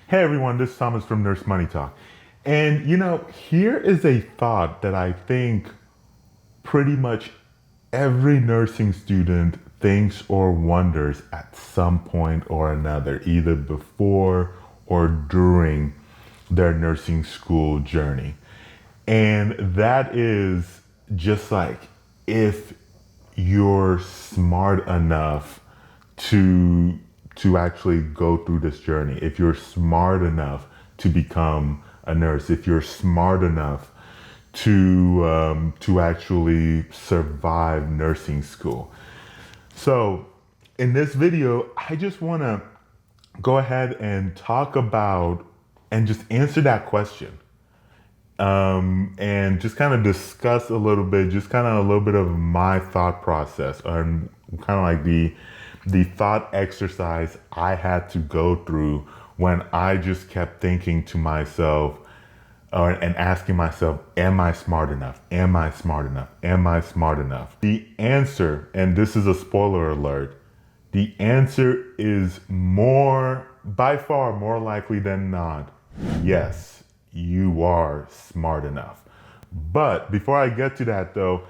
Hey everyone, this is Thomas from NurseMoneyTalk. And here is a thought that I think pretty much every nursing student thinks or wonders at some point or another, either before or during their nursing school journey. And that is just like, if you're smart enough to actually go through this journey, if you're smart enough to become a nurse, if you're smart enough to actually survive nursing school. So in this video, I just want to go ahead and talk about and just answer that question. And just kind of discuss a little bit, just kind of a little bit of my thought process and kind of like the thought exercise I had to go through when I just kept thinking to myself and asking myself, am I smart enough? Am I smart enough? Am I smart enough? The answer, and this is a spoiler alert, the answer is by far more likely than not, yes, you are smart enough. But before I get to that though,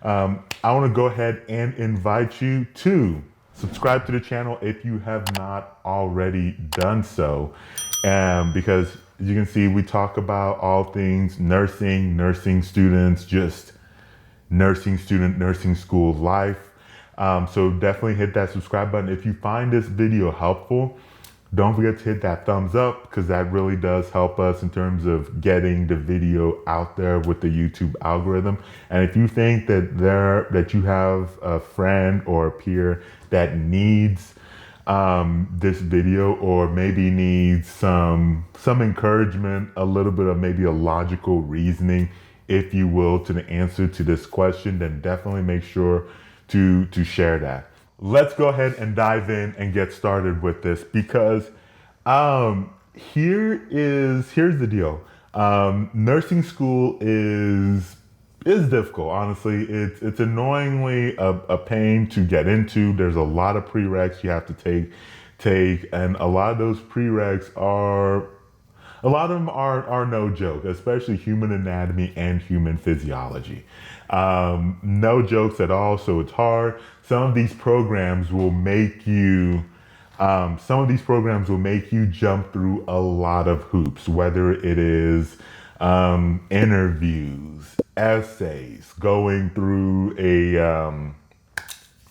I want to go ahead and invite you to subscribe to the channel if you have not already done so. Because as you can see, we talk about all things nursing, nursing students, just nursing school life. So definitely hit that subscribe button. If you find this video helpful, don't forget to hit that thumbs up, because that really does help us in terms of getting the video out there with the YouTube algorithm. And if you think that you have a friend or a peer that needs this video, or maybe needs some encouragement, a little bit of maybe a logical reasoning, if you will, to the answer to this question, then definitely make sure to share that. Let's go ahead and dive in and get started with this, because here's the deal. Nursing school is difficult. Honestly, it's annoyingly a pain to get into. There's a lot of prereqs you have to take, and a lot of those prereqs are no joke, especially human anatomy and human physiology. No jokes at all, so it's hard. Some of these programs will make you jump through a lot of hoops, whether it is interviews, essays, going through the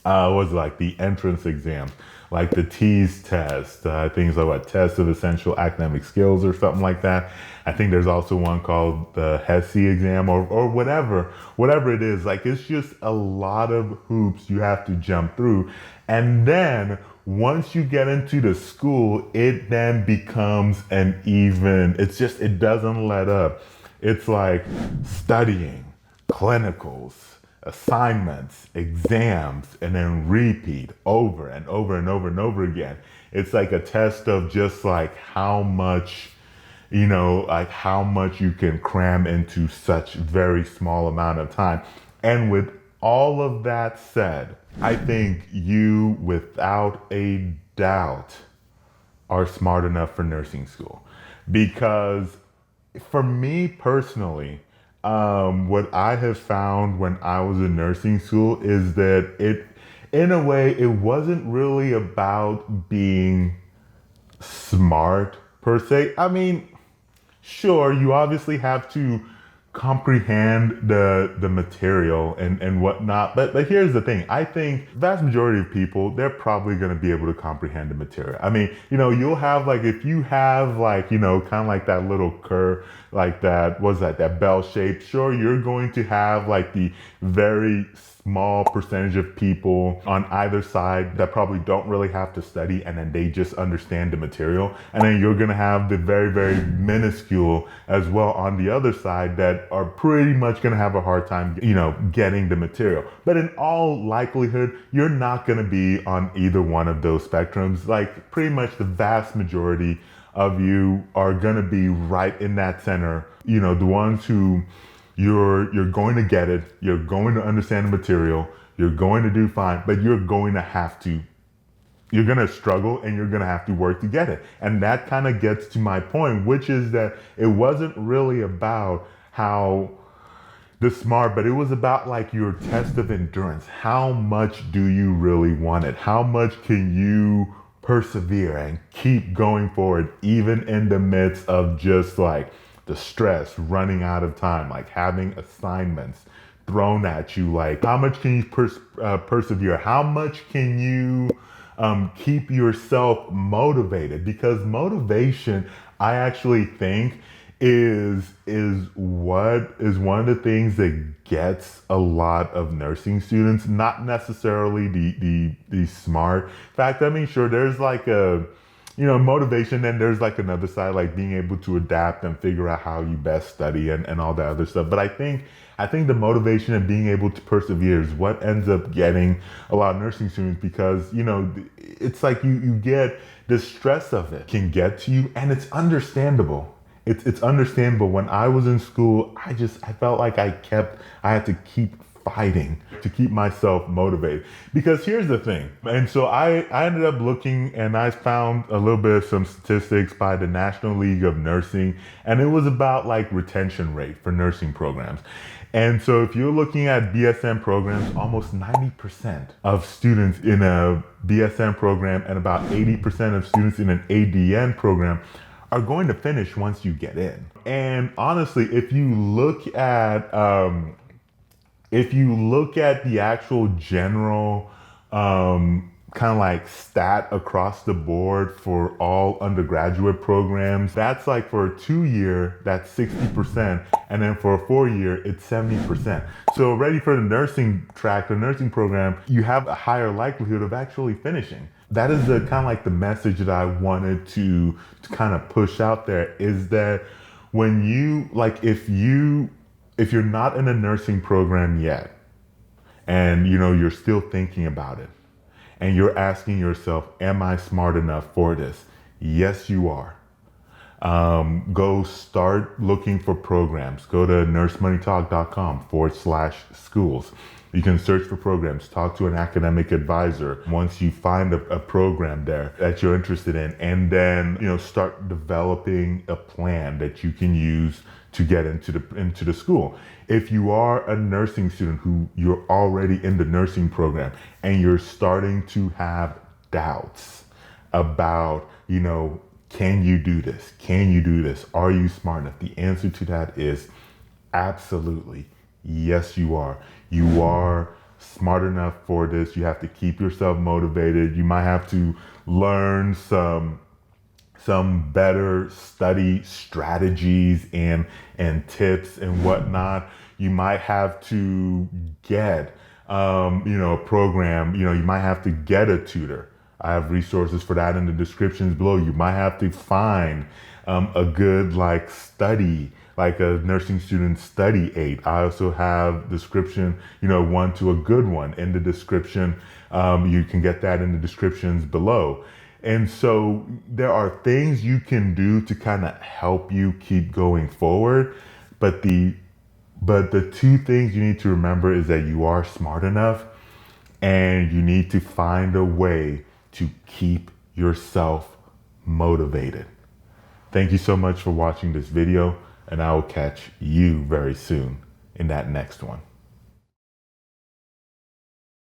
entrance exams, like the TEAS test, things like test of essential academic skills or something like that. I think there's also one called the HESI exam or whatever it is. Like, it's just a lot of hoops you have to jump through. And then once you get into the school, it then becomes it doesn't let up. It's like studying, clinicals, assignments, exams, and then repeat over and over and over and over again. It's like a test of just like how much you can cram into such very small amount of time. And with all of that said, I think you, without a doubt, are smart enough for nursing school. Because for me personally, what I have found when I was in nursing school is that in a way, it wasn't really about being smart per se. I mean, sure, you obviously have to comprehend the material and whatnot, but here's the thing. I think vast majority of people, they're probably going to be able to comprehend the material. I mean, you'll have if you have kind of like that little curve, like that bell shape. Sure, you're going to have the very small percentage of people on either side that probably don't really have to study, and then they just understand the material. And then you're going to have the very, very minuscule as well on the other side that are pretty much going to have a hard time, getting the material. But in all likelihood, you're not going to be on either one of those spectrums. Like, pretty much the vast majority of you are going to be right in that center, the ones who you're going to get it, you're going to understand the material, you're going to do fine, but you're going to have to you're going to struggle and you're going to have to work to get it. And that kind of gets to my point, which is that it wasn't really about how the smart, but it was about like your test of endurance. How much do you really want it? How much can you persevere and keep going forward, even in the midst of just like the stress, running out of time, like having assignments thrown at you? Like, how much can you persevere? How much can you keep yourself motivated? Because motivation, I actually think, is what is one of the things that gets a lot of nursing students, not necessarily the smart. In fact, I mean, sure, there's like a, motivation, and there's like another side, like being able to adapt and figure out how you best study and all that other stuff. But I think the motivation and being able to persevere is what ends up getting a lot of nursing students, because, it's like you get the stress of it can get to you, and it's understandable. It's understandable. When I was in school, I felt like I had to keep fighting to keep myself motivated. Because here's the thing. And so I ended up looking, and I found a little bit of some statistics by the National League of Nursing, and it was about like retention rate for nursing programs. And so if you're looking at BSN programs, almost 90% of students in a BSN program and about 80% of students in an ADN program are going to finish once you get in. And honestly, if you look at the actual general kind of like stat across the board for all undergraduate programs, that's like for a 2-year, that's 60%. And then for a 4-year, it's 70%. So already for the nursing track, the nursing program, you have a higher likelihood of actually finishing. That is the kind of like the message that I wanted to kind of push out there, is that when you, like, if you're not in a nursing program yet, and you're still thinking about it, and you're asking yourself, am I smart enough for this? Yes, you are. Go start looking for programs. Go to NurseMoneyTalk.com/schools. You can search for programs, talk to an academic advisor once you find a program there that you're interested in, and then, start developing a plan that you can use to get into the school. If you are a nursing student who you're already in the nursing program and you're starting to have doubts about, can you do this? Can you do this? Are you smart enough? The answer to that is absolutely. Yes, you are. You are smart enough for this. You have to keep yourself motivated. You might have to learn some better study strategies and tips and whatnot. You might have to get, a program. You might have to get a tutor. I have resources for that in the descriptions below. You might have to find a good study, like a nursing student study aid. I also have description, one to a good one in the description. You can get that in the descriptions below. And so there are things you can do to kind of help you keep going forward. But the two things you need to remember is that you are smart enough, and you need to find a way to keep yourself motivated. Thank you so much for watching this video, and I will catch you very soon in that next one.